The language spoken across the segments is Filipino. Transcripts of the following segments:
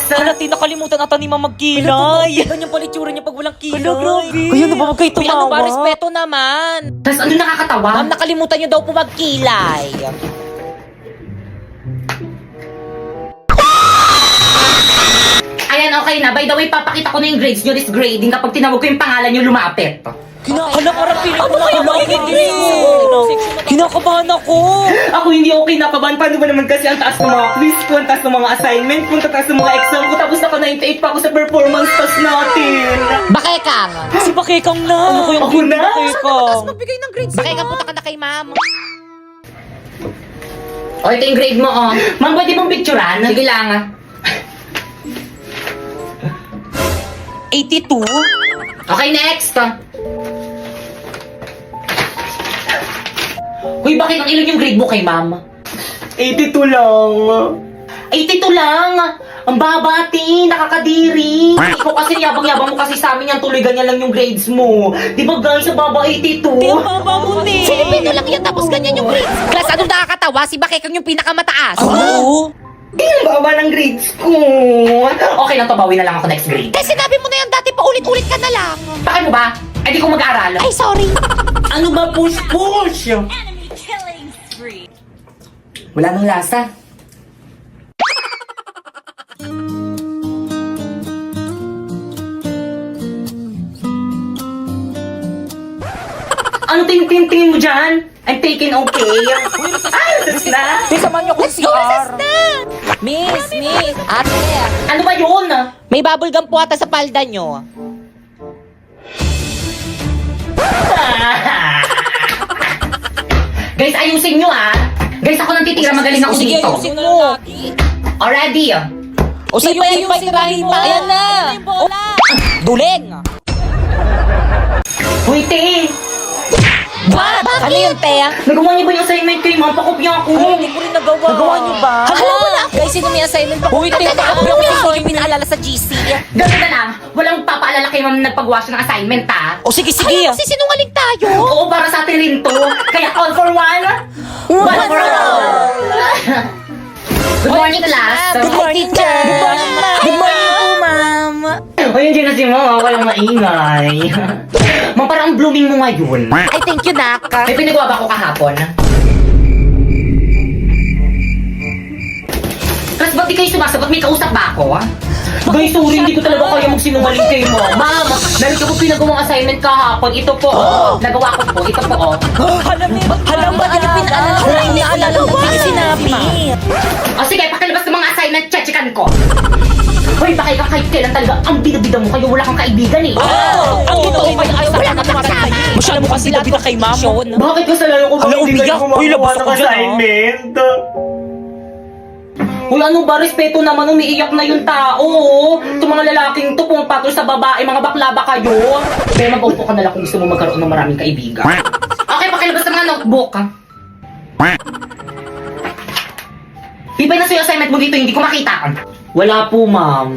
Halati, nakalimutan ata ni Mama magkilay. Ganyan pala itsura niya pag walang kilay. Kaya na ba huwag kayo tumawa? Ano ba, respeto naman. Tapos ano nakakatawa? Ma'am, nakalimutan niyo daw po magkilay. Ayan, okay na. By the way, papakita ko na yung grades nyo. This grading kapag tinawag ko yung pangalan nyo, lumapit. Hala, parang feeling ko na kinakabahan ako. Ako hindi okay nakabahan. Paano ba naman kasi ang taas ng mga quiz ko, ang taas ng mga assignment ko, ang taas ng mga exam ko, tapos naka 98 pa ako sa performance test natin. Bakekang. Si Bakekang na. Ano ko yung Ako na? Bakekang? Magbigay ng grades. Bakekang, punta ka na kay Ma'am. O, ito yung grade mo, oh. Ma'am, pwede mong picturean? Sige lang, ah. 82? Okay, next. Uy, bakit ang ilan yung grade mo kay ma'am? 82 lang. 82 lang? Ang baba, ate. Nakakadiri. Ikaw kasi yabang-yabang mo kasi sa amin yan. Tuloy ganyan lang yung grades mo. Di ba guys, sa baba 82? Ang baba mo, ni. Filipino lang yan tapos ganyan yung grades. Class, anong nakakatawa? Si Bakekang yung pinakamataas. Oo. Di ang baba ng grades ko. Okay lang to, bawi na lang ako next grade. Eh, sinabi mo na yan dati, paulit-ulit ka na lang. Bakit mo ba? Eh, di ko mag-aaral. Ay, sorry. Ano ba push-push? Wala nang lasa. Ano tingin mo dyan? I'm taking okay. Sus na. Di samahan niyo ako sa CR. Miss. Ate. Ano ba yun? May bubble gum po ata sa palda niyo. Guys, ayusin nyo ah. Guys, ako nang titira, magaling ako Sige, dito. ayusin mo. Already. O sa'yo pa yung sirahin mo. Ayan na. Duling. Hoy, te. Ano yun, Tea? Nagawa niyo ba yung assignment kay ma'am? Pakopya ako. Hindi ko rin nagawa. Nagawa niyo ba? Hala, wala ako. Guys, sino may assignment pa? Uy, Tea, ako yung pinaalala sa GC. Ganun na lang. Walang papaalala kay ma'am na nagpagawa siya ng assignment, ha? O sige. Magsisinungaling tayo. Oo, para sa atin rin to. Kaya all for one. One for all. Good morning, class. Good morning, teacher. Good morning po, ma'am. O, yun dyan na si mama. Walang maingay. Ma'am, parang ang blooming mo ngayon. Ay, thank you, Nak. May pinagawa ba ako kahapon? Class, ba't di kayo sumasagot? May kausap ba ako? Guys, sorry, hindi ko talaga kaya magsinungaling kayo mo. Ma'am, meron ko pinagawang assignment kahapon. Ito po, nagawa ko po. Ito po, Halam ba niya pinaalala? Pinaalala mo, hindi sinabi. O sige, pakilabas ng mga assignment, chechikan ko. Hoy, baka ikaw kahit kailan talaga ang bida-bida mo. Kayo wala kang kaibigan eh. Ang totoo kayo ay wala ka naman. Masyado mo kasi bida kay ma'am. Bakit kasalanan ko ba Hala, hindi umiyak. kayo Uy, labas gumagawa ng ako dyan, assignment? Uy, ano ba? Respeto naman, umiiyak na yung tao. Itong mga lalaking to, pumapatol sa babae, mga bakla ba kayo? Kaya mag-upo ka na lang kung gusto mo magkaroon ng maraming kaibigan. Okay, pakilabas ng mga notebook. Ibay na sa'yo assignment mo dito, hindi ko makita. Wala po, ma'am.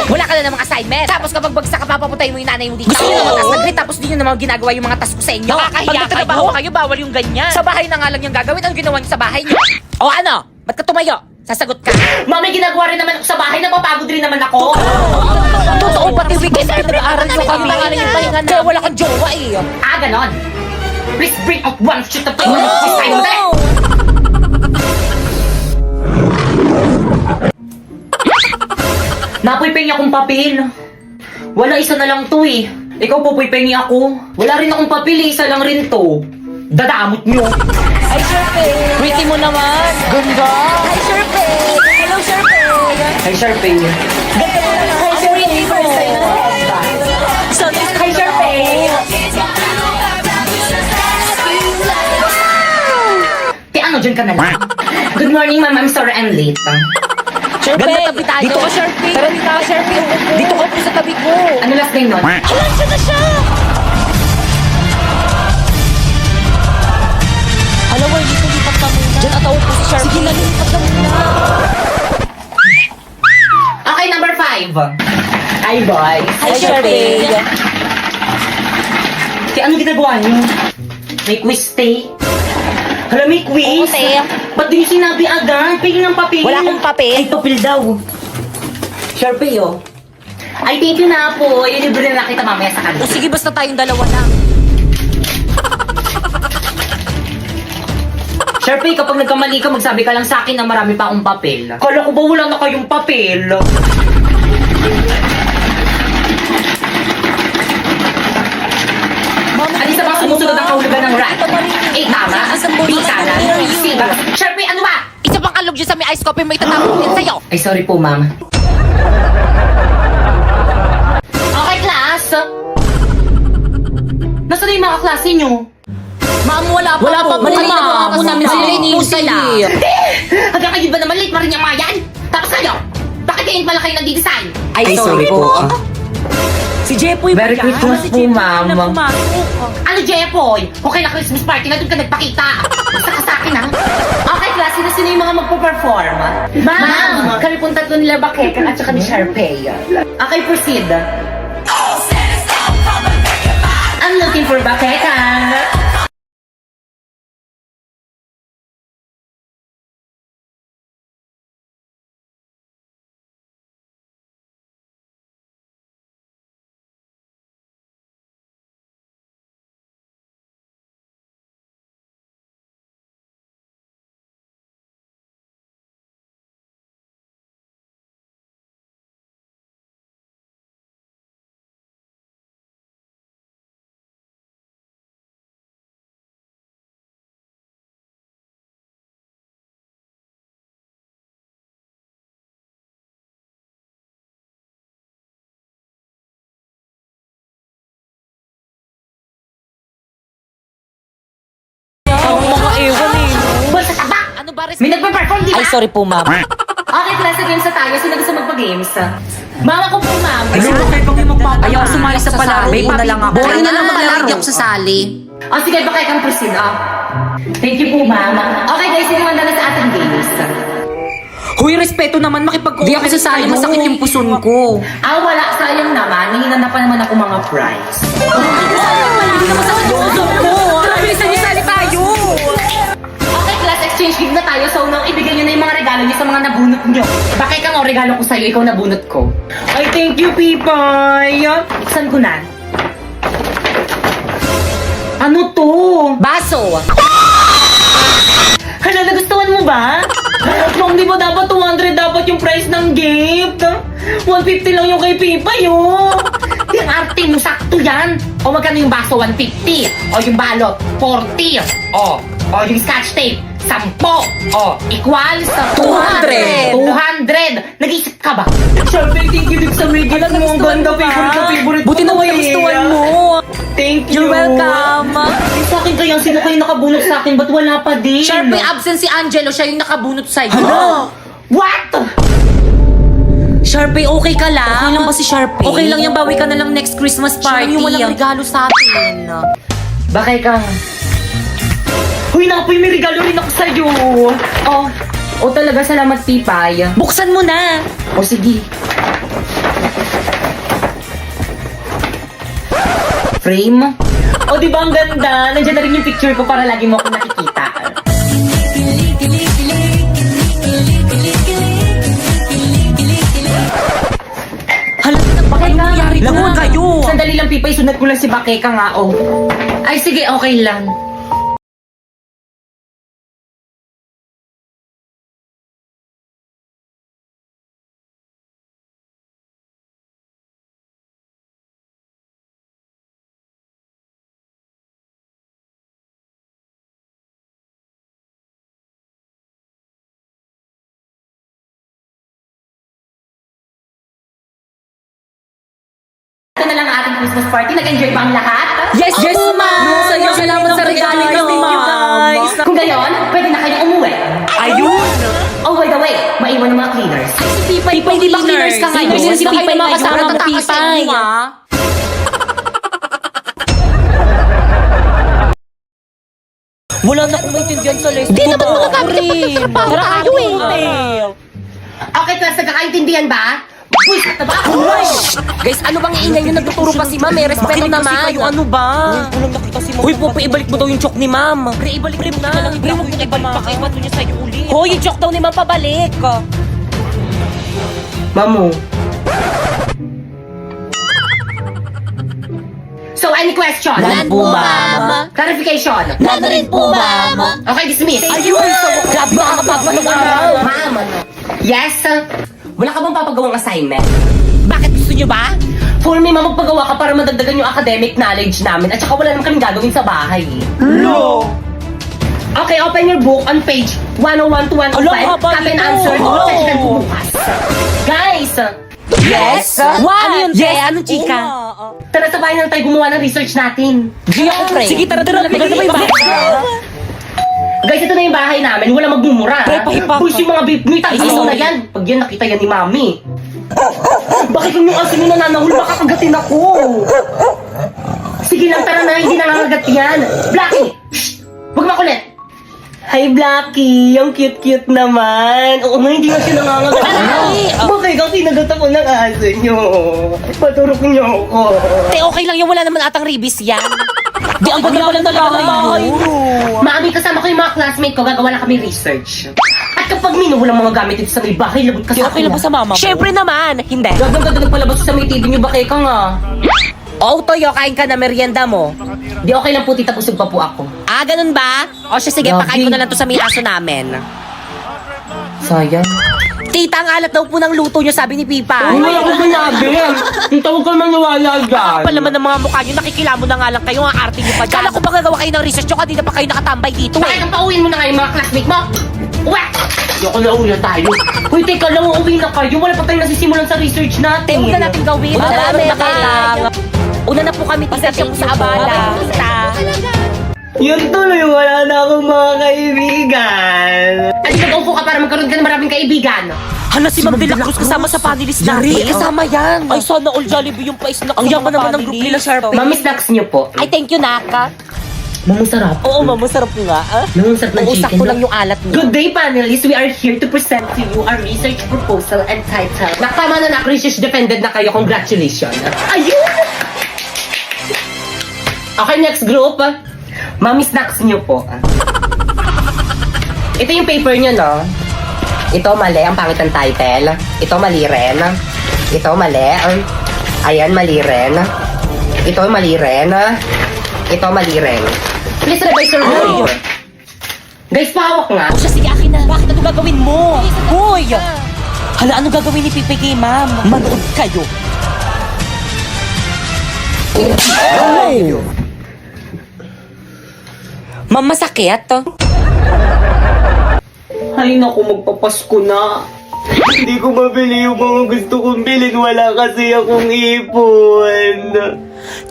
Wala ka na namang assignment. Tapos kapag bagsak ka, papaputay mo yung nanay mo dito. Gusto nyo naman task na grade, tapos di nyo naman ginagawa yung mga task ko sa inyo. Nakakahiya Pag nagtatrabaho kayo, bawal yung ganyan. Sa bahay na nga lang yung gagawin. Ano ginawa nyo sa bahay nyo? O ano? Ba't ka tumayo? Sasagot ka. Ma'am, may ginagawa rin naman ako sa bahay, napapagod rin naman ako. Totoo, pati weekend pinag-aaral nyo kami. Kaya wala kang jowa eh. Ah, ganon. Please bring out one sheet of paper. This time, dali. Napoy-pengi akong papel. Wala, isa na lang to eh. Ikaw po, pengi ako. Wala rin akong papel eh, isa lang rin to. Dadamot nyo. Ay, Sharpay. Pretty mo naman. Ganda. Hi, Sharpay! Hello, Sharpay! Hi, Sharpay. Hi, Sharpay. Hi, Sharpay. Te, ano, dyan ka na lang. Good morning, ma'am. I'm sorry I'm late. Sharpay. Ganda, tabi tayo. Dito ka, Sharpay. Tara, dito ka, Sharpay. Dito ka po sa tabi ko. Ano last name nun? Hala, siya na siya! Alam mo, dito lipat ka muna. Diyan at ako po si Sharpay. Sige na, lipat ka muna. Okay, number 5. Hi, boys. Hi, Sharpay. Te, ano ginagawa niyo? May quiz, te. Hala, may quiz? Oo, te. Ba't di niyo sinabi agad? Pingin ng papel. Wala akong papel. Ay, papel daw. Sharpay, oh. Ay, thank you na po. Ilibre na kita mamaya sa O kanila. sige, basta tayong dalawa lang. Sharpay, kapag nagkamali ka, magsabi ka lang sa akin na marami pa akong papel. Kala ko ba wala na kayong papel? Alisa ba sumusunod ang kahulugan ng rat? A, tama. B, kanan. C, ba? Sharpay, ano ba? Isa pang kalog dyan sa may ice coffee, may tatapon din sa'yo. Ay, sorry po, ma'am. Okay, class. Nasaan na yung mga klase nyo? Ma'am, wala pa po. Kanina pa ako namin sila sila. Hanggang kayo ba naman late pa rin yung mga yan? Tapos kayo, bakit ngayon pala kayo nagdi-design? Ay, sorry po. Si Jepoy ba Merry yan? Christmas Si po, Jepoy ma'am. na pumasok. Ano, Jepoy? Okay na Christmas party na doon ka nagpakita. Basta ka sa akin, ha? Okay, class, sino yung mga magpo-perform? Ma'am, kami pong tatlo nila Bakekan at saka ni Sharpay. Okay, proceed. I'm looking for Bakekan. Ang mga ewan eh. Boy, sa tabak! Ano ba, May nagpa-perform, di ba? Ay, sorry po, ma'am. Okay, class, sa games na tayo. Sino gusto magpa-games? Mama ko po, ma'am. Ay, sino kayo pang magpapalaro? Ayaw sumali sa palaro na lang ako. Boring na lang maglaro. Hindi ako sasali. O, sige, baka kang proceed, Thank you po, ma'am. Okay, guys, sino handa na sa ating games? Huy, respeto naman makipag-cooperate. Hindi ako sasali, masakit yung puson ko. Wala. Sayang naman. Nanginan na pa naman ako mga prize. Hindi naman sa puso ko. Bilisan niyo sali tayo. Okay, class, exchange game na tayo. So, nung ibigay niyo na yung mga regalo niyo sa mga nabunot niyo. Bakit kang regalo ko sa'yo, ikaw nabunot ko. Ay, thank you, Pipay. Iksan ko na. Ano to? Baso. Hala, nagustuhan mo ba? Ma'am, di ba dapat 200 dapat yung price ng gift? 150 lang yung kay Pipay, Yung arte mo, sakto yan. O magkano yung baso, 150. O yung balot, 40. O yung scotch tape, 10. O, equals 200. 200. Nag-isip ka ba? Siyempre, kikilig sa may gilan mo. Ang ganda, favorite Buti na mo, may nagustuhan mo. Thank you. You're welcome. Sa akin kaya, sino kayo nakabunot sa akin? Ba't wala pa din? Sharpay, absent si Angelo. Siya yung nakabunot sa'yo. What? Sharpay, okay ka lang? Okay lang ba si Sharpay? Okay lang yan, bawi ka na lang next Christmas party. Siya yung walang regalo sa atin. Bakit ka? Huy, napoy, may regalo rin ako sa'yo. Talaga, salamat, Pipay. Buksan mo na. O, sige. Frame? O, di ba ang ganda? Nandiyan na rin yung picture ko para lagi mo ako nakikita. Hala, bakit nangyari to? Lagon kayo. Sandali lang, Pipay. Sunod ko lang si Bakeka nga, Ay, sige, okay lang. Ito na lang ang ating Christmas party. Nag-enjoy ba ang lahat? Yes, yes, ma'am. Salamat sa regalo niyo, Thank you, guys. Kung gayon, pwede na kayong umuwi. Ayun. Oh, by the way, maiwan ng mga cleaners. Si Pipay, hindi ba cleaners ka ngayon? Cleaners si Pipay mga kasama ngayon. mo, Pipay. Wala na akong maintindihan sa lesson. Di naman makakapit sa trabaho tayo Okay, class, nagkakaintindihan ba? Buisit na ba? Guys, ano bang iingay nyo? Nagtuturo pa si ma'am. Respeto Makinig kasi naman. kayo, ano ba? Kulang nakita si ma'am. Hoy, Popo, ibalik mo daw yung chok ni ma'am. Pre, ibalik mo na. Pre, huwag mo ibalik. Pakibat mo niya sa'yo ulit. Hoy, yung joke daw ni ma'am pabalik. Mamu, Any question? None po, ma'am. Clarification? None rin po, ma'am. Okay, dismiss. Ayun! Grabe ka kapagpahinga. Ma'am. Yes? Wala ka bang papagawang assignment? Bakit gusto nyo ba? For me, ma'am, magpagawa ka para madagdagan yung academic knowledge namin at saka wala naman kaming gagawin sa bahay. No! Okay, open your book on page 101 to 105. Alam, haba Copy and nito. answer. Oh. Session po bukas. Guys, Yes? What? Ano yun, Te? Anong chika? tara sa bahay na tayo gumawa ng research natin. Sige, tara, tagal na ba yung bahay? Guys, ito na yung bahay namin. Wala magmumura. Pre, pahipak. Push yung mga beef mo. Itagis mo na yan. Pag yan, nakita yan ni Mami. Bakit yung asin yung nananahul? Baka kagatin ako. Sige lang, tara na. Hindi nangangagat yan. Blackie! Shh! Huwag makulit. Hi, Blackie. Yung cute-cute naman. Oo nga, hindi nga siya nangangagat. Bakit ang kinagat ako ng aso nyo? Paturok nyo ako. Te, okay lang yan. Wala naman atang ribis yan. Di ang ganda pala ng bahay mo. Mami, kasama ko yung mga classmate ko. Gagawa lang kami research. At kapag minuhulang mga gamit dito sa may bahay, labot ka Di sa okay akin. lang ba sa mama mo? Siyempre naman. Hindi. Gagawin ka palabas sa may TV nyo, bakit ka nga? O, Toyo, kain ka na merienda mo. Di okay lang po, tita, busog pa po ako. Ah, ganun ba? O siya, sige, Grabe. pakain ko na lang to sa may aso namin. Sayang. Tita, ang alat daw po ng luto nyo, sabi ni Pipa. Wala ko sinabi. Tita, huwag ka maniwala dyan. Kapal naman ng mga mukha nyo, nakikilamo na nga lang kayo, ang arte nyo pa dyan. Kala ko ba gagawa kayo ng research nyo, kanina pa kayo nakatambay dito Bakit eh. ang pauwiin mo na kayo mga classmate mo? Uwe! Ayoko na uwi na tayo. Uy, teka lang, uuwi na kayo. Wala pa tayong nasisimulan sa research natin. Te, huwag na natin gawin. Madami Madami na kailangan. Una na po kami, tita, siya po sa abala. Tita. Yun tuloy, wala na akong mga kaibigan. At mag-upo ka para magkaroon ka ng maraming kaibigan. Hala, si Ma'am De La Cruz kasama sa panelist natin. Kasama yan. Ay, sana all Jollibee yung pa-snack. Ang yaman naman ng group nila, Sharpie. Mami, snacks niyo po. Ay, thank you, Naka. Mamang sarap. Oo, mama, sarap nga. Ah? Mamang sarap ng Uusap chicken. ko lang yung alat niyo. Good day, panelists. We are here to present to you our research proposal entitled Nakama na research defended na kayo. Congratulations. Ayun! Okay, next group. Mami, snacks niyo po. Ito yung paper niyo, no? Ito mali, ang pangit ng title. Ito mali rin. Ito mali. Ayan, mali rin. Ito mali rin. Ito mali rin. Please revise your paper. Guys, pahawak nga. O siya, sige, akin na. Bakit ano gagawin mo? Hoy! Hala, ano gagawin ni Pipi kay ma'am? Manood kayo. Ma'am, masakit. Ay naku, magpapasko na. Hindi ko mabili yung mga gusto kong bilhin. Wala kasi akong ipon.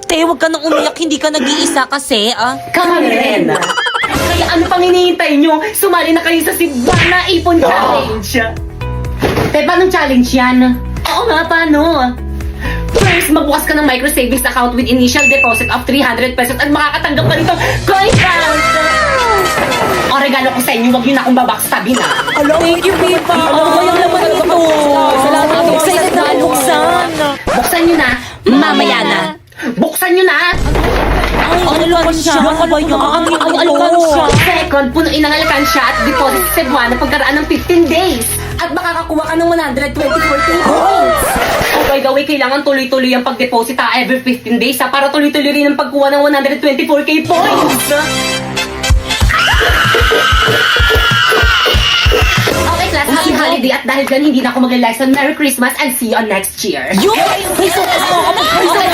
Te, huwag ka nang umiyak. Hindi ka nag-iisa kasi, ah. Kami rin. Kaya ano pang hinihintay nyo? Sumali na kayo sa Cebuana Ipon Challenge. Te, paano challenge yan? Oo nga, paano? First, magbukas ka ng micro savings account with initial deposit of 300 pesos at makakatanggap ka nito coin count! O regalo ko sa inyo, huwag yun akong babackstabin na. Thank you, Pipa. Alam mo yung laman nito. Salamat. Excited na buksan. Buksan nyo na. Mamaya na. Buksan nyo na. Ay, alkansya. Ano ba yun? Ang alkansya. Second, punuin ang alkansya at deposit sa Cebuana pagkaraan ng 15 days. At makakakuha ka ng 124k points. Oh, by the way, kailangan tuloy-tuloy ang pag-deposit every 15 days para tuloy-tuloy rin ang pagkuha ng 124k points. Okay, class, happy holiday at dahil dyan hindi na ako mag-lesson. Merry Christmas and see you on next year. Yun! May focus mo. Okay,